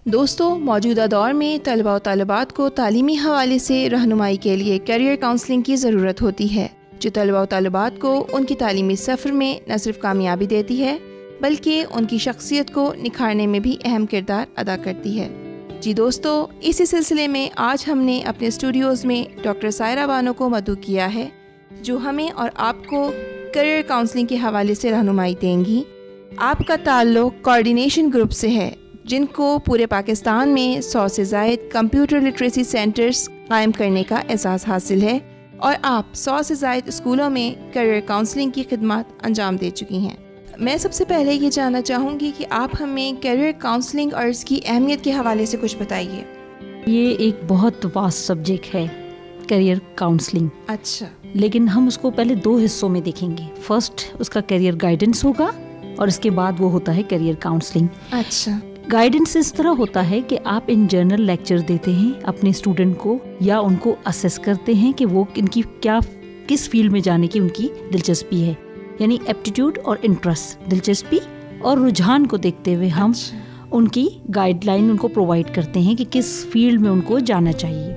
دوستو، موجودہ دور میں طلباء و طالبات کو تعلیمی حوالے سے رہنمائی کے لیے کیریئر کاؤنسلنگ کی ضرورت ہوتی ہے، جو طلباء و طالبات کو ان کی تعلیمی سفر میں نہ صرف کامیابی دیتی ہے بلکہ ان کی شخصیت کو نکھارنے میں بھی اہم کردار ادا کرتی ہے۔ جی دوستو، اسی سلسلے میں آج ہم نے اپنے اسٹوڈیوز میں ڈاکٹر سائرہ بانو کو مدعو کیا ہے، جو ہمیں اور آپ کو کیریئر کاؤنسلنگ کے حوالے سے رہنمائی دیں گی۔ آپ کا تعلق کوآرڈینیشن گروپ سے ہے، جن کو پورے پاکستان میں 100 سے زائد کمپیوٹر لٹریسی سینٹرز قائم کرنے کا اعزاز حاصل ہے، اور آپ 100 سے زائد اسکولوں میں کیریئر کاؤنسلنگ کی خدمات انجام دے چکی ہیں۔ میں سب سے پہلے یہ جاننا چاہوں گی کہ آپ ہمیں کیریئر کاؤنسلنگ اور اس کی اہمیت کے حوالے سے کچھ بتائیے۔ یہ ایک بہت واسٹ سبجیکٹ ہے کیریئر کاؤنسلنگ۔ اچھا، لیکن ہم اس کو پہلے 2 حصوں میں دیکھیں گے۔ فرسٹ اس کا کیریئر گائیڈنس ہوگا، اور اس کے بعد وہ ہوتا ہے کیریئر کاؤنسلنگ۔ اچھا، گائیڈنس اس طرح ہوتا ہے کہ آپ ان جنرل لیکچر دیتے ہیں اپنے اسٹوڈنٹ کو، یا ان کو اسیس کرتے ہیں کہ وہ ان کی کس فیلڈ میں جانے کی ان کی دلچسپی ہے، یعنی ایپٹیٹیوڈ اور انٹرسٹ، دلچسپی اور رجحان کو دیکھتے ہوئے ہم ان کی گائیڈ لائن ان کو پرووائڈ کرتے ہیں کہ کس فیلڈ میں ان کو جانا چاہیے۔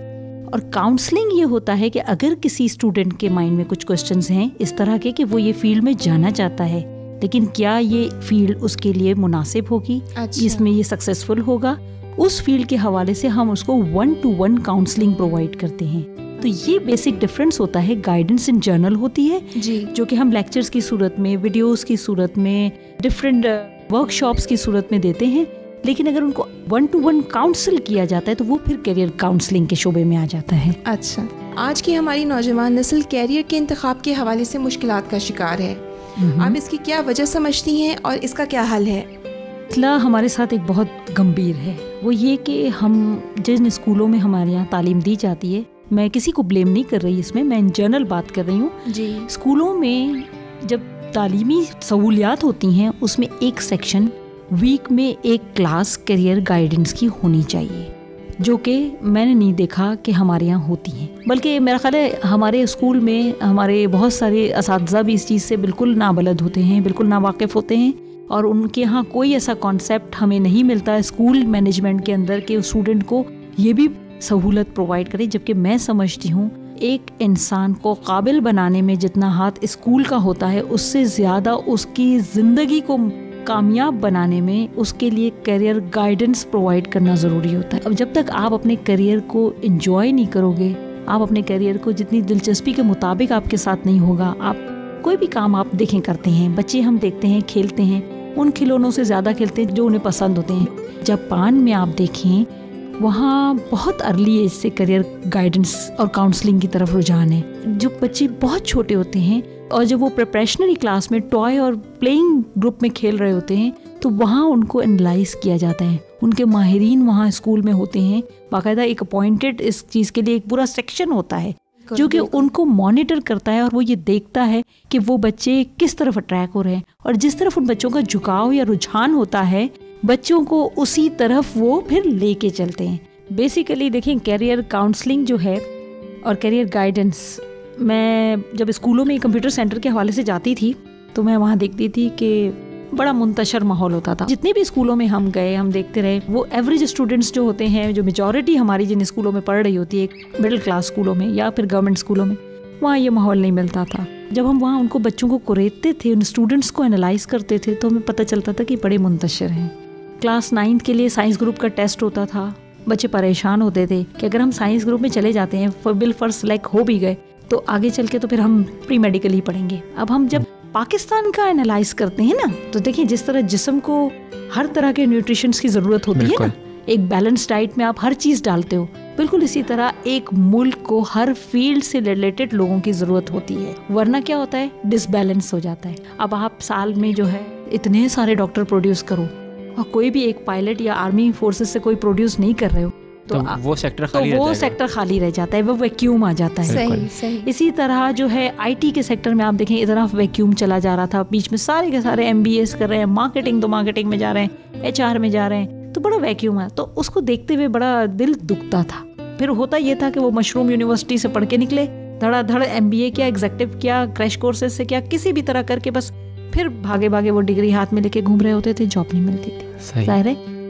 اور کاؤنسلنگ یہ ہوتا ہے کہ اگر کسی اسٹوڈنٹ کے مائنڈ میں کچھ کوسچنز ہیں اس طرح کے کہ وہ یہ فیلڈ میں جانا چاہتا ہے، لیکن کیا یہ فیلڈ اس کے لیے مناسب ہوگی، اس میں یہ سکسیسفل ہوگا، اس فیلڈ کے حوالے سے ہم اس کو 1-to-1 کاؤنسلنگ پرووائڈ کرتے ہیں۔ تو یہ بیسک ڈفرینس ہوتا ہے۔ گائیڈنس ان جرنل ہوتی ہے جو کہ ہم لیکچرز کی صورت میں، ویڈیوز کی صورت میں، ڈفرینٹ ورک شاپس کی صورت میں دیتے ہیں، لیکن اگر ان کو 1-to-1 کاؤنسل کیا جاتا ہے تو وہ پھر کیریئر کاؤنسلنگ کے شعبے میں آ جاتا ہے۔ اچھا، آج کی ہماری نوجوان نسل کیریئر کے انتخاب کے حوالے سے مشکلات کا شکار ہے، آپ اس کی کیا وجہ سمجھتی ہیں اور اس کا کیا حل ہے؟ مسئلہ ہمارے ساتھ ایک بہت گمبھیر ہے، وہ یہ کہ ہم جن اسکولوں میں ہمارے یہاں تعلیم دی جاتی ہے، میں کسی کو بلیم نہیں کر رہی اس میں ان جنرل بات کر رہی ہوں جی، اسکولوں میں جب تعلیمی سہولیات ہوتی ہیں اس میں ایک سیکشن ویک میں ایک کلاس کیریئر گائیڈنس کی ہونی چاہیے، جو کہ میں نے نہیں دیکھا کہ ہمارے یہاں ہوتی ہیں، بلکہ میرا خیال ہے ہمارے اسکول میں ہمارے بہت سارے اساتذہ بھی اس چیز سے بالکل نابلد ہوتے ہیں، بالکل ناواقف ہوتے ہیں، اور ان کے یہاں کوئی ایسا کانسیپٹ ہمیں نہیں ملتا اسکول مینجمنٹ کے اندر کہ اسٹوڈنٹ کو یہ بھی سہولت پرووائڈ کرے، جبکہ میں سمجھتی ہوں ایک انسان کو قابل بنانے میں جتنا ہاتھ اسکول کا ہوتا ہے اس سے زیادہ اس کی زندگی کو کامیاب بنانے میں اس کے لیے کیریئر گائیڈنس پرووائڈ کرنا ضروری ہوتا ہے۔ اب جب تک آپ اپنے کیریئر کو انجوائے نہیں کرو گے، آپ اپنے کیریئر کو جتنی دلچسپی کے مطابق آپ کے ساتھ نہیں ہوگا، آپ کوئی بھی کام آپ دیکھیں کرتے ہیں، بچے ہم دیکھتے ہیں کھیلتے ہیں، ان کھلونوں سے زیادہ کھیلتے ہیں جو انہیں پسند ہوتے ہیں۔ جاپان میں آپ دیکھیں، وہاں بہت ارلی ایج سے کیریئر گائیڈنس اور کاؤنسلنگ کی طرف رجحان ہے۔ جو بچے بہت چھوٹے ہوتے ہیں اور جب وہ پریپریشنری کلاس میں ٹوائے اور پلینگ گروپ میں کھیل رہے ہوتے ہیں تو وہاں ان کو انالائز کیا جاتا ہے، ان کے ماہرین وہاں اسکول میں ہوتے ہیں، باقاعدہ ایک اپوائنٹڈ اس چیز کے لیے ایک پورا سیکشن ہوتا ہے جو کہ ان کو مانیٹر کرتا ہے، اور وہ یہ دیکھتا ہے کہ وہ بچے کس طرف اٹریکٹ ہو رہے ہیں، اور جس طرف ان بچوں کا جھکاؤ یا رجحان ہوتا ہے بچوں کو اسی طرف وہ پھر لے کے چلتے ہیں۔ بیسیکلی دیکھیں کیریئر کاؤنسلنگ جو ہے اور کیریئر گائیڈنس، میں جب اسکولوں میں کمپیوٹر سینٹر کے حوالے سے جاتی تھی تو میں وہاں دیکھتی تھی کہ بڑا منتشر ماحول ہوتا تھا۔ جتنے بھی اسکولوں میں ہم گئے، ہم دیکھتے رہے، وہ ایوریج اسٹوڈنٹس جو ہوتے ہیں، جو میجورٹی ہماری جن اسکولوں میں پڑھ رہی ہوتی ہے، مڈل کلاس اسکولوں میں یا پھر گورنمنٹ اسکولوں میں، وہاں یہ ماحول نہیں ملتا تھا۔ جب ہم وہاں ان کو بچوں کو کوریدتے تھے، ان اسٹوڈنٹس کو انالائز کرتے تھے تو ہمیں پتہ چلتا تھا کہ بڑے منتشر ہیں۔ کلاس 9 کے لیے سائنس گروپ کا ٹیسٹ ہوتا تھا، بچے پریشان ہوتے تھے کہ اگر ہم سائنس گروپ میں چلے جاتے ہیں، بالفرض سلیکٹ ہو بھی گئے تو آگے چل کے تو پھر ہم پری میڈیکل ہی پڑھیں گے۔ اب ہم جب پاکستان کا انالائز کرتے ہیں نا تو دیکھیں جس طرح جسم کو ہر طرح کے نیوٹریشنز کی ضرورت ہوتی ہے نا، ایک بیلنس ڈائٹ میں آپ ہر چیز ڈالتے ہو، بالکل اسی طرح ایک ملک کو ہر فیلڈ سے ریلیٹڈ لوگوں کی ضرورت ہوتی ہے، ورنہ کیا ہوتا ہے ڈس بیلنس ہو جاتا ہے۔ اب آپ سال میں جو ہے اتنے سارے ڈاکٹر پروڈیوس کرو اور کوئی بھی ایک پائلٹ یا آرمی فورسز سے کوئی پروڈیوس نہیں کر رہے ہو تو وہ سیکٹر خالی رہ جاتا ہے، وہ ویکیوم آ جاتا ہے۔ صحیح۔ اسی طرح جو ہے آئی ٹی کے سیکٹر میں آپ دیکھیں اتنا ویکیوم چلا جا رہا تھا، بیچ میں سارے کے سارے ایم بی ایس کر رہے ہیں، مارکیٹنگ تو مارکیٹنگ میں جا رہے ہیں، ایچ آر میں جا رہے ہیں، تو بڑا ویکیوم ہے۔ تو اس کو دیکھتے ہوئے بڑا دل دکھتا تھا۔ پھر ہوتا یہ تھا کہ وہ مشروم یونیورسٹی سے پڑھ کے نکلے، دھڑا دھڑ ایم بی اے کیا، ایگزیکٹو کیا، کریش کورسز سے کیا، کسی بھی طرح کر کے بس پھر بھاگے وہ ڈگری ہاتھ میں لے کے گھوم رہے ہوتے تھے، جاب نہیں ملتی تھی۔ ظاہر ہے